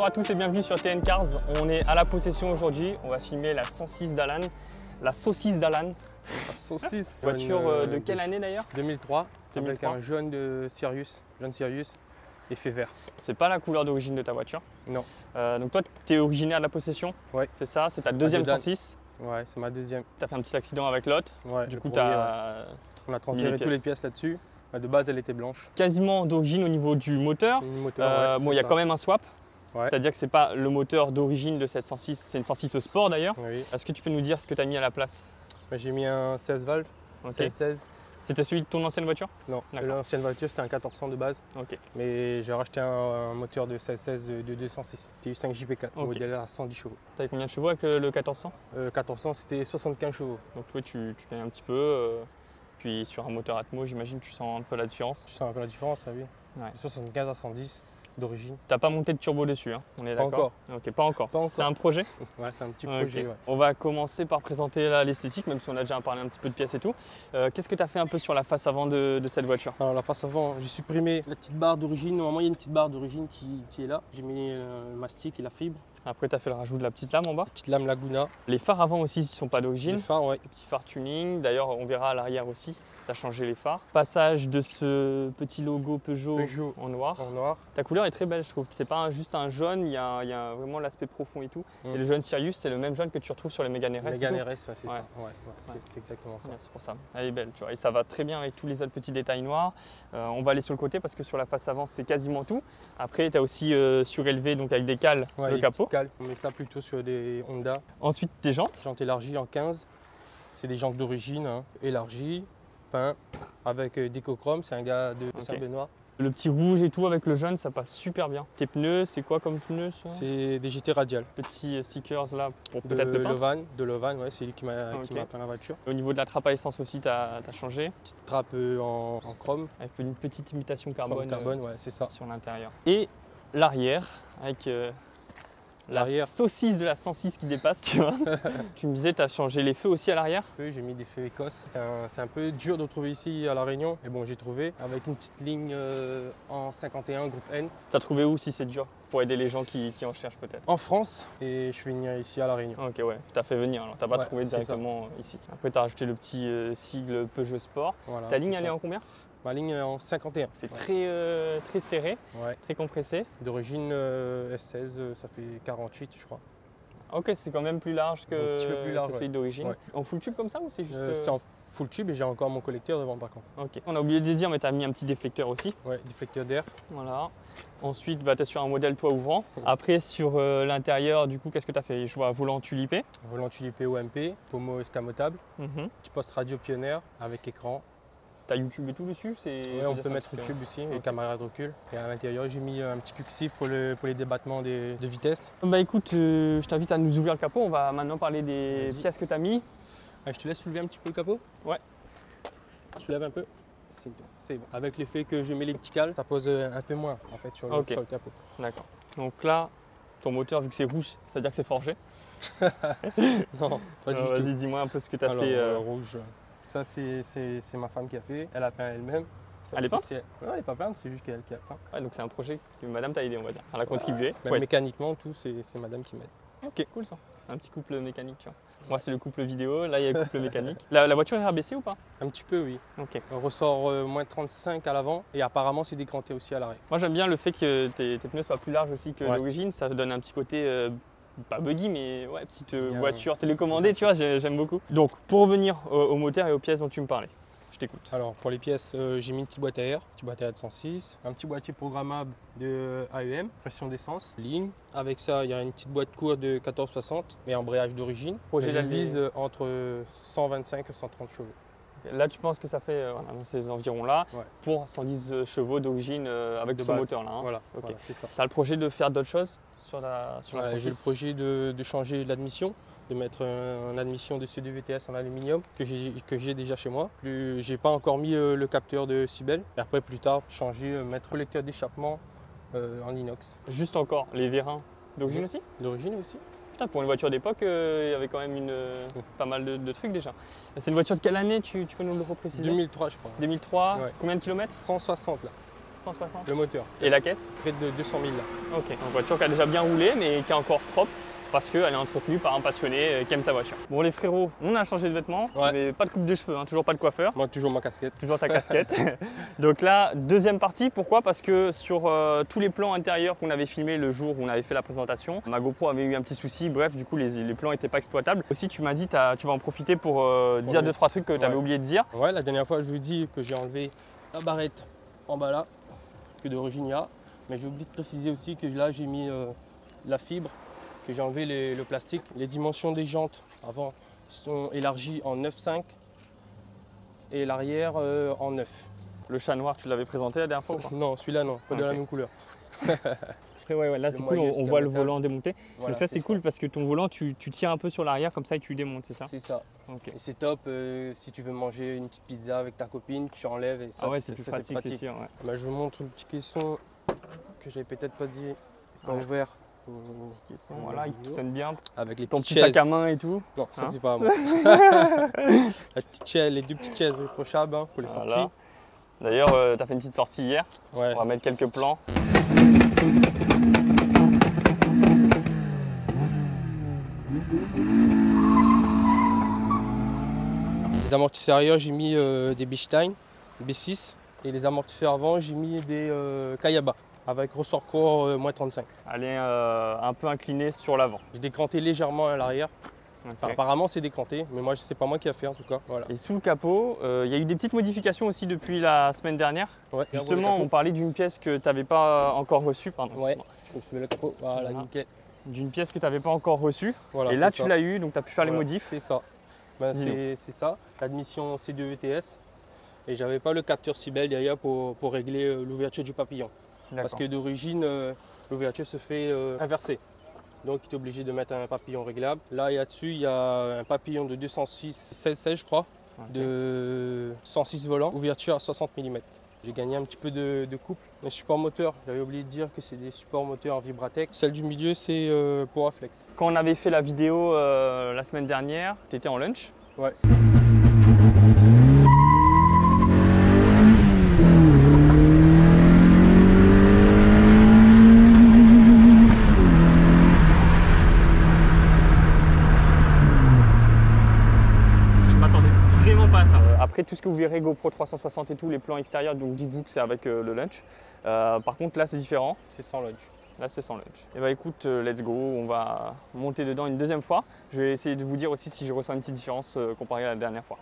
Bonjour à tous et bienvenue sur TN Cars. On est à la possession aujourd'hui. On va filmer la 106 d'Alan, la saucisse d'Alan. La saucisse. Voiture de quelle année d'ailleurs? 2003, 2003. avec un jaune de Sirius, et fait vert. C'est pas la couleur d'origine de ta voiture? Non. Donc toi, tu es originaire de la possession? Ouais. C'est ça? C'est ta deuxième Dedans. 106? Ouais, c'est ma deuxième. Tu as fait un petit accident avec l'autre. Ouais, Du le coup, premier, tu ouais. as On a transféré toutes les pièces là-dessus. De base, elle était blanche. quasiment d'origine au niveau du moteur. Le moteur, ouais, Bon, il y a quand même un swap. Ouais. C'est-à-dire que c'est pas le moteur d'origine de cette 106, c'est une 106 au sport d'ailleurs. Oui. Est-ce que tu peux nous dire ce que tu as mis à la place? J'ai mis un 16 valves, Ok. 16-16. C'était celui de ton ancienne voiture? Non, D'accord. l'ancienne voiture c'était un 1400 de base, Ok. mais j'ai racheté un moteur de 16-16 de 206. C'était 5 JP4, Ok. modèle à 110 chevaux. Tu avais combien de chevaux avec le 1400? 1400 c'était 75 chevaux. Donc toi tu gagnes un petit peu, puis sur un moteur Atmo j'imagine que tu sens un peu la différence. Tu sens un peu la différence, ça oui. Ouais. De 75 à 110 d'origine. T'as pas monté de turbo dessus, hein, on est Pas d'accord? encore. Ok, pas encore. Pas encore. C'est un projet? Ouais, c'est un petit Ok. projet. Ouais. On va commencer par présenter là l'esthétique, même si on a déjà parlé un petit peu de pièces et tout. Qu'est-ce que tu as fait un peu sur la face avant de cette voiture? Alors la face avant, j'ai supprimé la petite barre d'origine. Normalement, il y a une petite barre d'origine qui est là. J'ai mis le mastic et la fibre. Après tu as fait le rajout de la petite lame en bas. Petite lame Laguna. Les phares avant aussi ne sont pas Le d'origine. phare, ouais. Les petits phares tuning, d'ailleurs on verra à l'arrière aussi, tu as changé les phares. Passage de ce petit logo Peugeot, Peugeot en noir. en noir. Ta couleur est très belle, je trouve. C'est pas juste un jaune, il y a vraiment l'aspect profond et tout. Mm. Et le jaune Sirius, c'est le même jaune que tu retrouves sur les Mégane RS. et Mégane tout. RS, ouais, c'est Ouais. ça. Ouais, c'est exactement ça. Ouais, c'est pour ça. Elle est belle, tu vois. Et ça va très bien avec tous les autres petits détails noirs. On va aller sur le côté parce que sur la face avant, c'est quasiment tout. Après, tu as aussi surélevé donc avec des cales Ouais, le les capot. petites cales. On met ça plutôt sur des Honda. Ensuite, tes jantes. Jantes élargies en 15. C'est des jantes d'origine, hein, élargies, peint, avec Décochrome. C'est un gars de Ok. Saint-Benoît. Le petit rouge et tout avec le jaune, ça passe super bien. Tes pneus, c'est quoi comme pneus ça? C'est des GT radiales. Petits stickers là pour De peut-être le peindre. Lovan, ouais, c'est lui qui m'a Ok. peint la voiture. Au niveau de la trappe à essence aussi, tu as changé. Petite trappe en chrome. Avec une petite imitation Chrome carbone, carbone, ouais, c'est ça. sur l'intérieur. Et l'arrière, avec la L'arrière. saucisse de la 106 qui dépasse, tu vois. Tu me disais, tu as changé les feux aussi à l'arrière. J'ai mis des feux Écosse. C'est un peu dur de trouver ici à La Réunion, mais bon, j'ai trouvé avec une petite ligne en 51 groupe N Tu as trouvé où si c'est dur? Pour aider les gens qui en cherchent peut-être. en France et je vais venir ici à La Réunion. Ok, ouais, tu as fait venir, alors tu n'as pas Ouais, trouvé c'est ça. directement ici. Après, tu as rajouté le petit sigle Peugeot Sport. Voilà, Ta c'est ligne, elle est ça. en combien? Ma ligne est en 51. C'est Ouais. très serré, Ouais. très compressé. D'origine S16, ça fait 48, je crois. Ok, c'est quand même plus large que, Un petit peu plus large, que celui ouais. d'origine. Ouais. En full tube comme ça ou c'est juste. C'est en full tube et j'ai encore mon collecteur devant par contre. Ok. On a oublié de dire, mais tu as mis un petit déflecteur aussi. Ouais, déflecteur d'air. Voilà. Ensuite, bah, tu es sur un modèle toit ouvrant. Après, sur l'intérieur, du coup, qu'est-ce que tu as fait? Je vois volant tulipé. Volant tulipé OMP, pommeau escamotable, Mhm. petit poste radio pionnière avec écran. Tu as YouTube et tout dessus? Ouais, on peut mettre YouTube aussi, et Ok. caméra de recul. Et à l'intérieur, j'ai mis un petit cuxif pour les débattements de vitesse. Bah écoute, je t'invite à nous ouvrir le capot. On va maintenant parler des Vas-y. pièces que tu as mis. Ah, je te laisse soulever un petit peu le capot? Ouais. Soulève un peu. C'est bon. Avec l'effet que je mets les petits cales, ça pose un peu moins en fait sur le, Ok. sur le capot. D'accord. Donc là, ton moteur, vu que c'est rouge, c'est-à-dire que c'est forgé. Non, pas du Vas-y, tout. dis-moi un peu ce que tu as Alors, fait. rouge, ça c'est ma femme qui a fait. Elle a peint elle-même. Ça Elle est aussi, Non, elle n'est pas peinte, c'est juste qu'elle qui a peint. Ouais, donc c'est un projet que madame t'a aidé, on va dire. Elle a contribué. Même Ouais. mécaniquement, tout, c'est madame qui m'aide. Ok, cool ça. Un petit couple mécanique, tu vois. Moi, c'est le couple vidéo, là, il y a le couple mécanique. La voiture est rabaissée ou pas? Un petit peu, oui. Ok. On ressort moins 35 à l'avant et apparemment c'est décanté aussi à l'arrière. Moi, j'aime bien le fait que tes pneus soient plus larges aussi que Ouais. d'origine. Ça donne un petit côté, pas buggy, mais ouais, petite Bien. voiture télécommandée, tu vois, j'aime beaucoup. Donc, pour revenir au moteur et aux pièces dont tu me parlais, je t'écoute. Alors pour les pièces, j'ai mis une petite boîte à air, de 106, un petit boîtier programmable de AEM, pression d'essence, ligne. Avec ça, il y a une petite boîte courte de 1460, mais embrayage d'origine. Projet Je d'année. vise entre 125 et 130 chevaux. Là, tu penses que ça fait voilà, dans ces environs-là Ouais. pour 110 chevaux d'origine avec De ce base. moteur-là. hein. Voilà, Ok. voilà, c'est ça. Tu as le projet de faire d'autres choses sur la Voilà, j'ai le 106? projet de changer l'admission, de mettre une admission de ce VTS en aluminium que j'ai déjà chez moi. J'ai pas encore mis le capteur de Cybele. Et après, plus tard, changer, mettre le lecteur d'échappement en inox. Juste encore, les vérins d'origine Mhm. aussi? D'origine aussi. Putain, pour une voiture d'époque, il y avait quand même pas mal de trucs déjà. C'est une voiture de quelle année? Tu peux nous le repréciser? 2003, je crois. 2003, Ouais. combien de kilomètres? 160 là. 160. Le moteur. Et la caisse? Près de 200 000 là. Ok, donc voiture qui a déjà bien roulé mais qui est encore propre parce qu'elle est entretenue par un passionné qui aime sa voiture. Bon les frérots, on a changé de vêtements, mais pas de coupe de cheveux, hein, toujours pas de coiffeur. Moi toujours ma casquette. Toujours ta casquette. Donc là, deuxième partie, pourquoi? Parce que sur tous les plans intérieurs qu'on avait filmés le jour où on avait fait la présentation, ma GoPro avait eu un petit souci, bref du coup les plans n'étaient pas exploitables. Aussi tu m'as dit tu vas en profiter pour dire 2-3 trucs que tu avais oublié de dire. Ouais, la dernière fois je vous dis que j'ai enlevé la barrette en bas là, que d'origine il y a, mais j'ai oublié de préciser aussi que là j'ai mis la fibre, que j'ai enlevé le plastique. Les dimensions des jantes avant sont élargies en 9,5 et l'arrière en 9. Le chat noir, tu l'avais présenté la dernière fois ou pas? Non, celui-là non, pas de la même couleur. Ouais, là c'est cool, on voit le volant démonté. Voilà, donc ça c'est cool parce que ton volant tu tires un peu sur l'arrière comme ça et tu démontes, c'est ça? C'est ça. Okay. Et c'est top si tu veux manger une petite pizza avec ta copine, tu enlèves et ça, c'est plus pratique, c'est sûr. Ouais. Bah, je vous montre le petit caisson que j'avais peut-être pas dit quand ouvert. Petit caisson, voilà, qui sonne bien. Avec les ton petites petit chaises. sac à main et tout. Non, ça c'est pas à moi. La petite chaise, les deux petites chaises reprochables pour les sorties. D'ailleurs, tu as fait une petite sortie hier. Ouais, on va mettre quelques plans. Les amortisseurs arrière, j'ai mis des Bichstein B6 et les amortisseurs avant, j'ai mis des Kayaba avec ressort court moins 35. Elle est un peu inclinée sur l'avant. J'ai décranté légèrement à l'arrière. Okay. Enfin, apparemment c'est décranté, mais moi c'est pas moi qui a fait en tout cas. Voilà. Et sous le capot, il y a eu des petites modifications aussi depuis la semaine dernière. Ouais, justement, on parlait d'une pièce que tu n'avais pas encore reçue. Pardon, ouais, je peux soulever le capot, voilà, nickel. D'une pièce que tu n'avais pas encore reçue. Voilà, et là tu l'as eu, donc tu as pu faire les modifs. C'est ça. Ben, c'est ça, l'admission C2 ETS. Et j'avais pas le capteur Sibel derrière pour régler l'ouverture du papillon. Parce que d'origine, l'ouverture se fait inversée. Donc il est obligé de mettre un papillon réglable. Là, dessus, il y a un papillon de 206, 16 je crois, de 106 volants, ouverture à 60 mm. J'ai gagné un petit peu de couple. Les supports moteurs, j'avais oublié de dire que c'est des supports moteurs en Vibratech. Celle du milieu, c'est Powerflex. Quand on avait fait la vidéo la semaine dernière, tu étais en lunch. Ouais. Après tout ce que vous verrez GoPro 360 et tout, les plans extérieurs, donc dites-vous que c'est avec le lunch. Par contre là c'est différent. C'est sans lunch. Là c'est sans lunch. Et bah écoute, let's go, on va monter dedans une deuxième fois. Je vais essayer de vous dire aussi si je ressens une petite différence comparée à la dernière fois.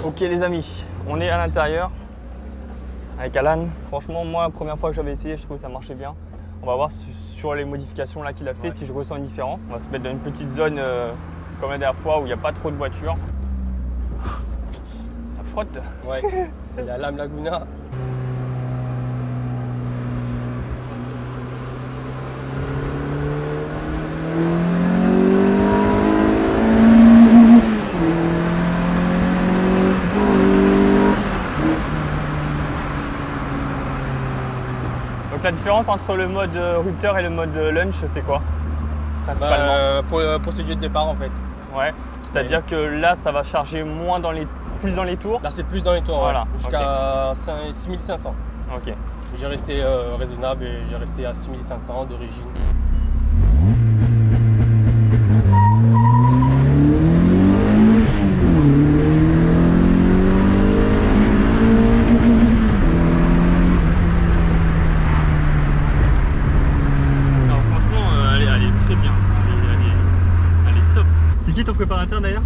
Ok les amis, on est à l'intérieur avec Alan. Franchement moi la première fois que j'avais essayé, je trouvais que ça marchait bien. On va voir sur les modifications là qu'il a fait si je ressens une différence. On va se mettre dans une petite zone comme la dernière fois où il n'y a pas trop de voitures. Ça frotte. Ouais, c'est la lame Laguna. Donc la différence entre le mode rupteur et le mode lunch, c'est quoi principalement? Procédure de départ en fait. Ouais, c'est-à-dire que là ça va charger moins plus dans les tours. Là c'est plus dans les tours, voilà. Jusqu'à 6500. Ok. J'ai resté raisonnable et j'ai resté à 6500 d'origine. Ton préparateur d'ailleurs?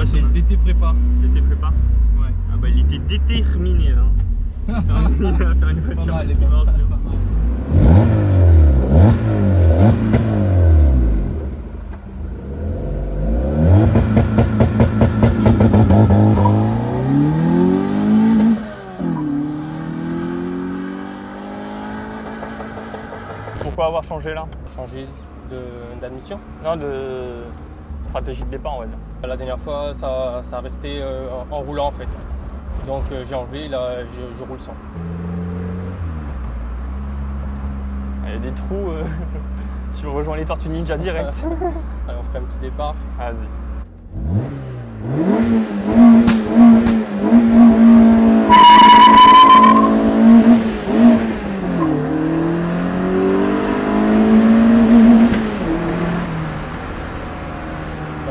C'est DT Prépa. DT Prépa? Ouais. Ah bah il était déterminé là. Il va faire une voiture. Pas mal. Pourquoi avoir changé là? Changer d'admission? Non, de stratégie de départ on va dire. La dernière fois ça restait en roulant en fait. Donc j'ai enlevé, là je roule sans. Il y a des trous, tu rejoins les Tortues Ninja direct. Allez, on fait un petit départ. Vas-y. La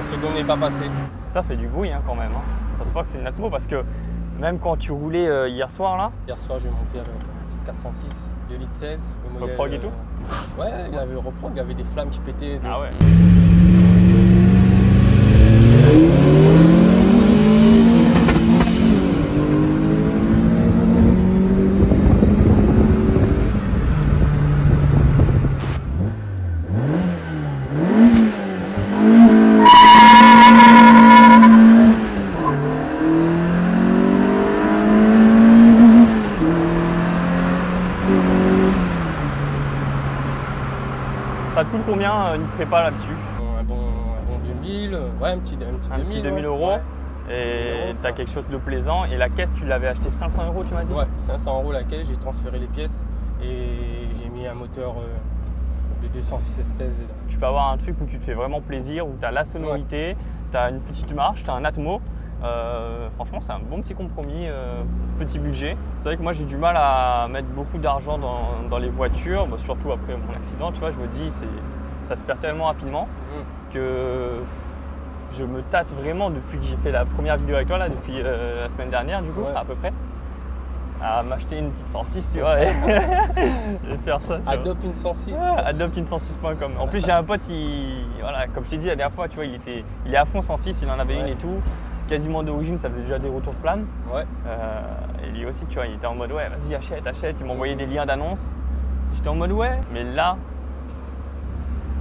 seconde n'est pas passée. Ça fait du bruit hein, quand même. Hein. Ça se voit que c'est une Atmo parce que même quand tu roulais hier soir là. Hier soir, j'ai monté avec une petite 406, 2 litres 16. Le modèle, Reprog et tout ouais, il avait le reprog, il avait des flammes qui pétaient. Ah ouais. Ça te coûte combien une prépa là-dessus? Un bon 2000, ouais, un petit 2000 euros. Ouais. Et tu as quelque chose de plaisant. Et la caisse, tu l'avais acheté 500 euros, tu m'as dit? Ouais, 500 euros la caisse, j'ai transféré les pièces et j'ai mis un moteur de 206 S16. Tu peux avoir un truc où tu te fais vraiment plaisir, où tu as la sonorité, tu as une petite marche, tu as un Atmo. Franchement, c'est un bon petit compromis, petit budget. C'est vrai que moi, j'ai du mal à mettre beaucoup d'argent dans les voitures, bah, surtout après mon accident. Tu vois, je me dis, ça se perd tellement rapidement que je me tâte vraiment depuis que j'ai fait la première vidéo avec toi, là, depuis la semaine dernière, du coup, à peu près, à m'acheter une petite 106, tu vois, et faire ça. Adopte une 106. Adopte une 106.com. En plus, j'ai un pote, voilà, comme je t'ai dit la dernière fois, tu vois, il est à fond 106, il en avait une et tout. Quasiment d'origine, ça faisait déjà des retours de flamme. Ouais. Et lui aussi, tu vois, il était en mode ouais, vas-y, achète. Il m'envoyait des liens d'annonces. J'étais en mode ouais, mais là,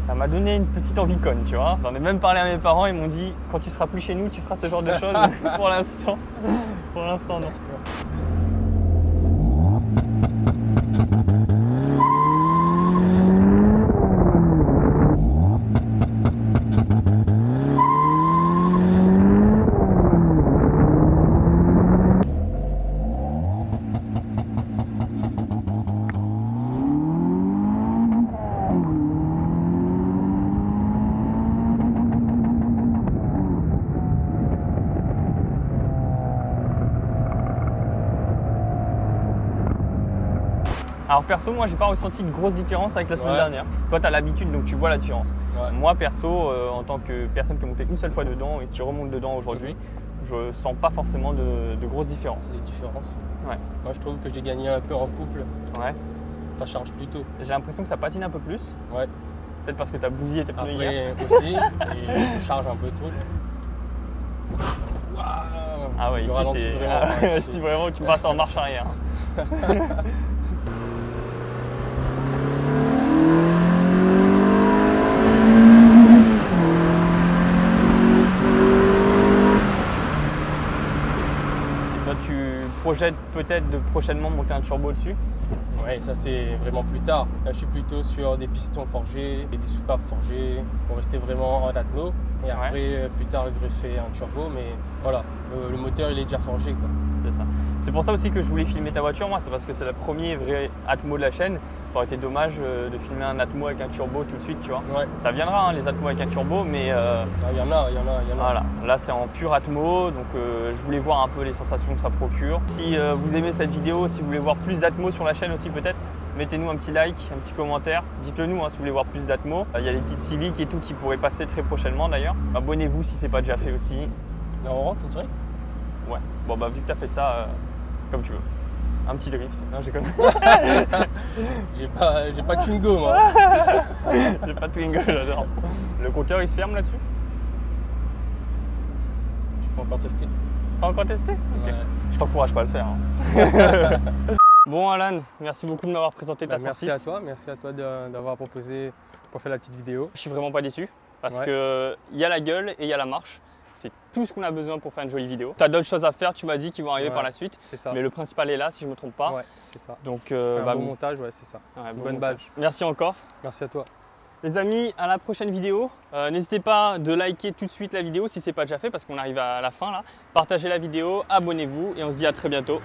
ça m'a donné une petite envie conne, tu vois. J'en ai même parlé à mes parents, ils m'ont dit quand tu seras plus chez nous, tu feras ce genre de choses. Pour l'instant, non. Alors perso, moi j'ai pas ressenti de grosse différence avec la semaine dernière. Toi tu as l'habitude donc tu vois la différence. Moi perso, en tant que personne qui est montée une seule fois dedans et qui remonte dedans aujourd'hui, je sens pas forcément de grosses différences. Des différences. Ouais. Moi je trouve que j'ai gagné un peu en couple. Ouais. Ça charge plus tôt. J'ai l'impression que ça patine un peu plus. Ouais. Peut-être parce que tu as bousillé tes pneus hier. Après aussi, et je charge un peu trop. Waouh. Ah ouais, ici c'est vraiment, ici vraiment tu passes en marche arrière. Projette peut-être de prochainement monter un turbo dessus? Ouais, ça c'est vraiment plus tard. Là je suis plutôt sur des pistons forgés et des soupapes forgées pour rester vraiment en Atmo. Et après plus tard greffer un turbo, mais voilà, le moteur il est déjà forgé quoi. C'est ça. C'est pour ça aussi que je voulais filmer ta voiture, moi, c'est parce que c'est le premier vrai Atmo de la chaîne. Ça aurait été dommage de filmer un Atmo avec un turbo tout de suite, tu vois. Ouais. Ça viendra les Atmo avec un turbo, mais il y en a. Voilà, là c'est en pur Atmo, donc je voulais voir un peu les sensations que ça procure. Si vous aimez cette vidéo, si vous voulez voir plus d'Atmo sur la chaîne aussi peut-être, mettez-nous un petit like, un petit commentaire. Dites-le nous si vous voulez voir plus d'Atmo. Il y a les petites Civic et tout qui pourraient passer très prochainement d'ailleurs. Abonnez-vous si c'est pas déjà fait aussi. Là on rentre, on dirait? Ouais, bon bah vu que tu as fait ça, comme tu veux. Un petit drift. Non, j'ai connu. J'ai pas Twingo moi. J'ai pas Twingo, j'adore. Le compteur il se ferme là-dessus? Je peux encore tester. Pas encore testé? Ouais. Je t'encourage pas à le faire. Hein. Bon Alan, merci beaucoup de m'avoir présenté ta 106. Merci à toi d'avoir proposé pour faire la petite vidéo. Je suis vraiment pas déçu parce que il y a la gueule et il y a la marche. C'est tout ce qu'on a besoin pour faire une jolie vidéo. Tu as d'autres choses à faire, tu m'as dit, qui vont arriver par la suite. C'est ça. Mais le principal est là, si je ne me trompe pas. Ouais, c'est ça. Donc, un bon montage, ouais, c'est ça. Ouais, bonne base. Merci encore. Merci à toi. Les amis, à la prochaine vidéo. N'hésitez pas de liker tout de suite la vidéo si ce n'est pas déjà fait parce qu'on arrive à la fin là. Partagez la vidéo, abonnez-vous et on se dit à très bientôt.